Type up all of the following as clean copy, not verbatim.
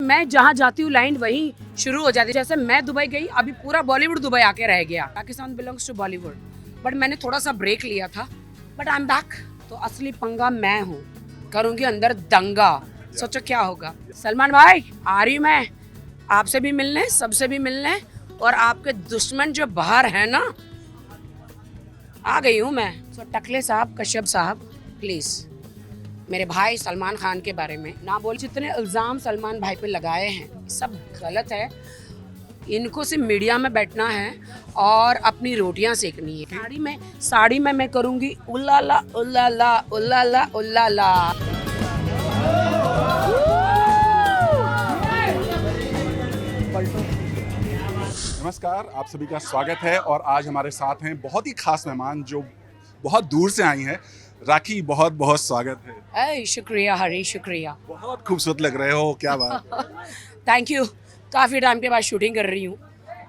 मैं जहाँ जाती हूँ लाइन वहीं शुरू हो जाती है। जैसे मैं दुबई गई, अभी पूरा बॉलीवुड दुबई आके रह गया। Pakistan belongs to Bollywood, but मैंने थोड़ा सा ब्रेक लिया था, बट आई एम बैक। तो असली पंगा मैं हूँ, करूँगी अंदर दंगा। सोचो क्या होगा। सलमान भाई आ रही मैं आपसे भी मिलने, सबसे भी मिलने, और आपके दुश्मन जो बाहर है ना, आ गई हूँ मैं। तो टकले साहब, कश्यप साहब, प्लीज़ मेरे भाई सलमान खान के बारे में ना बोल। जितने इल्ज़ाम सलमान भाई पे लगाए हैं सब गलत है। इनको सिर्फ मीडिया में बैठना है और अपनी रोटियां सेकनी है। साड़ी में मैं करूँगी उल्लाला उल्लाला उल्लाला उल्लाला। नमस्कार, आप सभी का स्वागत है। और आज हमारे साथ हैं बहुत ही खास मेहमान जो बहुत दूर से आई हैं। राखी, बहुत बहुत स्वागत है। शुक्रिया हरी, शुक्रिया। बहुत खूबसूरत लग रहे हो, क्या बात। Thank you. काफ़ी टाइम के बाद शूटिंग कर रही हूँ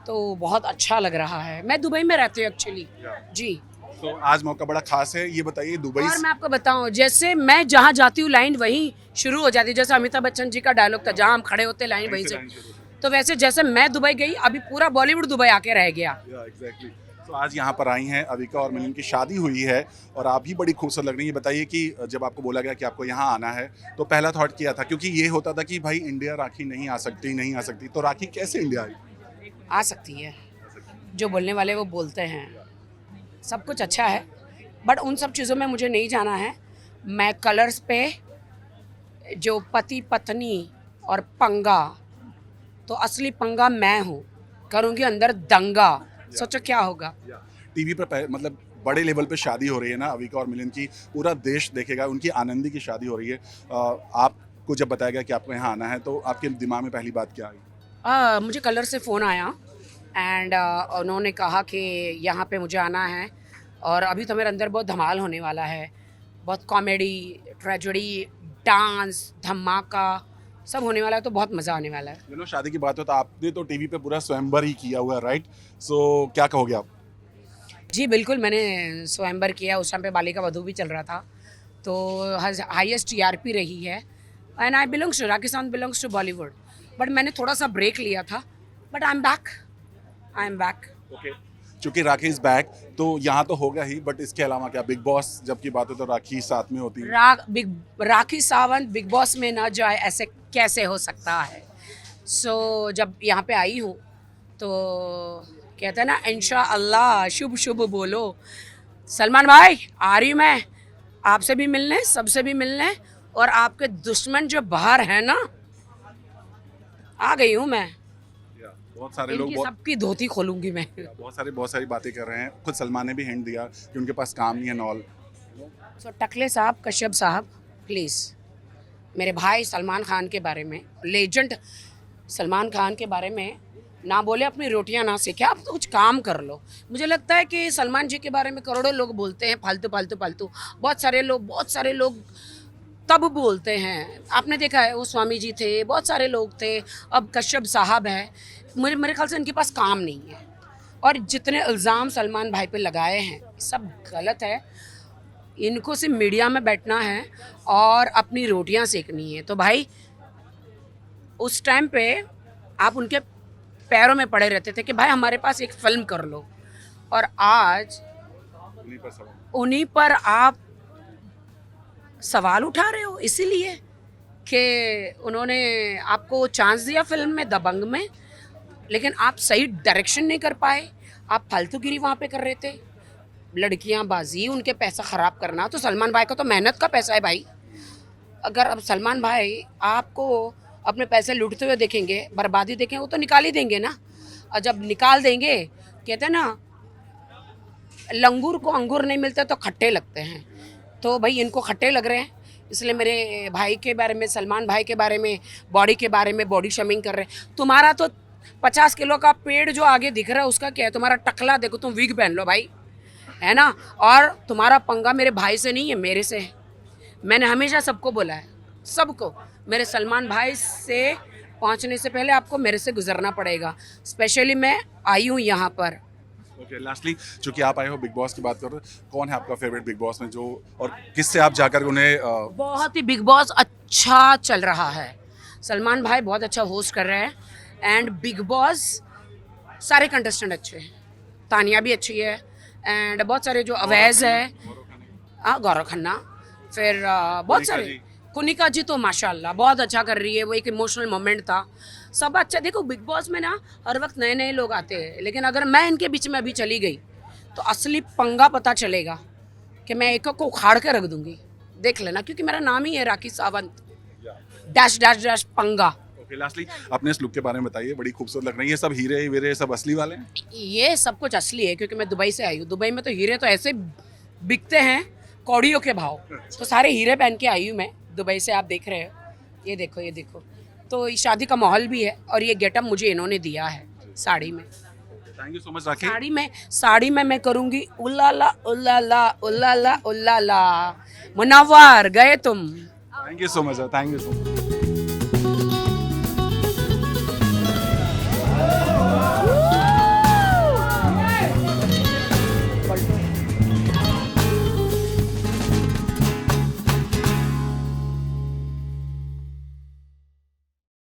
तो बहुत अच्छा लग रहा है। मैं दुबई में रहती हूँ एक्चुअली जी। तो आज मौका बड़ा खास है, ये बताइए दुबई और मैं आपको बताऊं, जैसे मैं जहाँ जाती हूँ लाइन वहीं शुरू हो जाती है। जैसे अमिताभ बच्चन जी का डायलॉग था, जहाँ हम खड़े होते लाइन वहीं से। तो वैसे जैसे मैं दुबई गई, अभी पूरा बॉलीवुड दुबई आके रह गया। एग्जैक्टली। तो आज यहाँ पर आई हैं, अविका और मिलन की शादी हुई है और आप भी बड़ी खूबसूरत लग रही हैं। बताइए कि जब आपको बोला गया कि आपको यहाँ आना है तो पहला थॉट किया था, क्योंकि ये होता था कि भाई इंडिया राखी नहीं आ सकती, तो राखी कैसे इंडिया आई? आ सकती है, जो बोलने वाले वो बोलते हैं। सब कुछ अच्छा है, बट उन सब चीज़ों में मुझे नहीं जाना है। मैं कलर्स पे, जो पति पत्नी और पंगा, तो असली पंगा मैं हूँ, करूँगी अंदर दंगा। सोचो क्या होगा। टीवी पर मतलब बड़े लेवल पे शादी हो रही है ना अविका और मिलन की, पूरा देश देखेगा। उनकी आनंदी की शादी हो रही है। आपको जब बताया गया कि आपको यहाँ आना है तो आपके दिमाग में पहली बात क्या आई? मुझे कलर से फ़ोन आया एंड उन्होंने कहा कि यहाँ पे मुझे आना है, और अभी तो मेरे अंदर बहुत धमाल होने वाला है। बहुत कॉमेडी, ट्रेजेडी, डांस, धमाका सब होने वाला है, तो बहुत मज़ा आने वाला है। शादी की बात हो तो आपने तो टीवी पे पूरा स्वयंवर ही किया हुआ है, राइट? सो क्या कहोगे आप? जी बिल्कुल, मैंने स्वयंवर किया। उस टाइम पे बालिका वधू भी चल रहा था, तो हाईएस्ट टीआरपी रही है। And I belongs to Pakistan belongs to Bollywood, but मैंने थोड़ा सा ब्रेक लिया था, but I am back. Okay, चूंकि राखी इज बैक तो यहाँ तो होगा ही, बट इसके अलावा क्या बिग बॉस जब की बात हो तो राखी साथ में होती है? राखी सावंत बिग बॉस में ना जाए, ऐसे कैसे हो सकता है। जब यहाँ पे आई हूँ तो कहते हैं ना, इंशाअल्लाह शुभ शुभ बोलो। सलमान भाई आ रही मैं आपसे भी मिलने, सबसे भी मिलने, और आपके दुश्मन जो बाहर है ना, आ गई हूँ मैं। बहुत सारे लोग सबकी धोती खोलूंगी मैं। बहुत सारी बातें कर रहे हैं। खुद सलमान ने भी हिंट दिया कि उनके पास काम नहीं है नॉल। टकले साहब, कश्यप साहब, प्लीज़ मेरे भाई सलमान खान के बारे में, लेजेंड सलमान खान के बारे में ना बोले, अपनी रोटियां ना सेके। आप तो कुछ काम कर लो। मुझे लगता है कि सलमान जी के बारे में करोड़ों लोग बोलते हैं फालतू फालतू फालतू। बहुत सारे लोग तब बोलते हैं। आपने देखा है, वो स्वामी जी थे, बहुत सारे लोग थे, अब कश्यप साहब हैं। मेरे ख्याल से इनके पास काम नहीं है। और जितने इल्ज़ाम सलमान भाई पे लगाए हैं सब गलत है। इनको सिर्फ मीडिया में बैठना है और अपनी रोटियां सेकनी है। तो भाई उस टाइम पे आप उनके पैरों में पड़े रहते थे कि भाई हमारे पास एक फिल्म कर लो, और आज उन्हीं पर आप सवाल उठा रहे हो, इसीलिए कि उन्होंने आपको चांस दिया फिल्म में, दबंग में, लेकिन आप सही डायरेक्शन नहीं कर पाए। आप फालतूगिरी वहाँ पे कर रहे थे, लड़कियाँ बाजी, उनके पैसा ख़राब करना। तो सलमान भाई का तो मेहनत का पैसा है भाई। अगर अब सलमान भाई आपको अपने पैसे लूटते हुए देखेंगे, बर्बादी देखेंगे, वो तो निकाल ही देंगे ना। और जब निकाल देंगे, कहते हैं ना, लंगूर को अंगूर नहीं मिलते तो खट्टे लगते हैं। तो भाई इनको खट्टे लग रहे हैं, इसलिए मेरे भाई के बारे में, सलमान भाई के बारे में, बॉडी के बारे में बॉडी शेमिंग कर रहे हैं। तुम्हारा तो 50 किलो का पेड़ जो आगे दिख रहा है उसका क्या है? तुम्हारा टकला देखो, तुम विग पहन लो भाई, है ना। और तुम्हारा पंगा मेरे भाई से नहीं है, मेरे से है। मैंने हमेशा सबको बोला है, सबको, मेरे सलमान भाई से पहुंचने से पहले आपको मेरे से गुजरना पड़ेगा। स्पेशली मैं आई हूँ यहाँ पर। ओके, लास्टली चूंकि आप आए हो, बिग बॉस की बात कर रहे हो, कौन है आपका फेवरेट बिग बॉस में जो, और किससे आप जाकर उन्हें बहुत ही बिग बॉस अच्छा चल रहा है। सलमान भाई बहुत अच्छा होस्ट कर रहे हैं एंड बिग बॉस सारे कंटेस्टेंट अच्छे हैं, तानिया भी अच्छी है एंड बहुत सारे जो अवैज है, हाँ गौरव खन्ना, फिर बहुत सारे, कुनिका जी तो माशाल्लाह बहुत अच्छा कर रही है, वो एक इमोशनल मोमेंट था, सब अच्छा। देखो बिग बॉस में ना हर वक्त नए नए लोग आते हैं, लेकिन अगर मैं इनके बीच में अभी चली गई तो असली पंगा पता चलेगा कि मैं एक को उखाड़ के रख दूंगी, देख लेना, क्योंकि मेरा नाम ही है Rakhi Sawant, dash dash dash पंगा। ओके, लास्टली अपने इस लुक के बारे में बताइए, बड़ी खूबसूरत लग रही है। सब हीरे वीरे सब असली वाले हैं? ये सब कुछ असली है, क्योंकि मैं दुबई से आई हूँ, दुबई में तो हीरे तो ऐसे बिकते हैं कौड़ियों के भाव, तो सारे हीरे पहन के आई हूँ मैं दुबई से, आप देख रहे हो, ये देखो ये देखो। तो ये शादी का माहौल भी है और ये गेटअप मुझे इन्होंने दिया है साड़ी में। थैंक यू सो मच राखी। साड़ी में मैं करूँगी उल्लाला उल्लाला उल्लाला उल्लाला, मुनव्वर गए तुम। Thank you so much, thank you so much.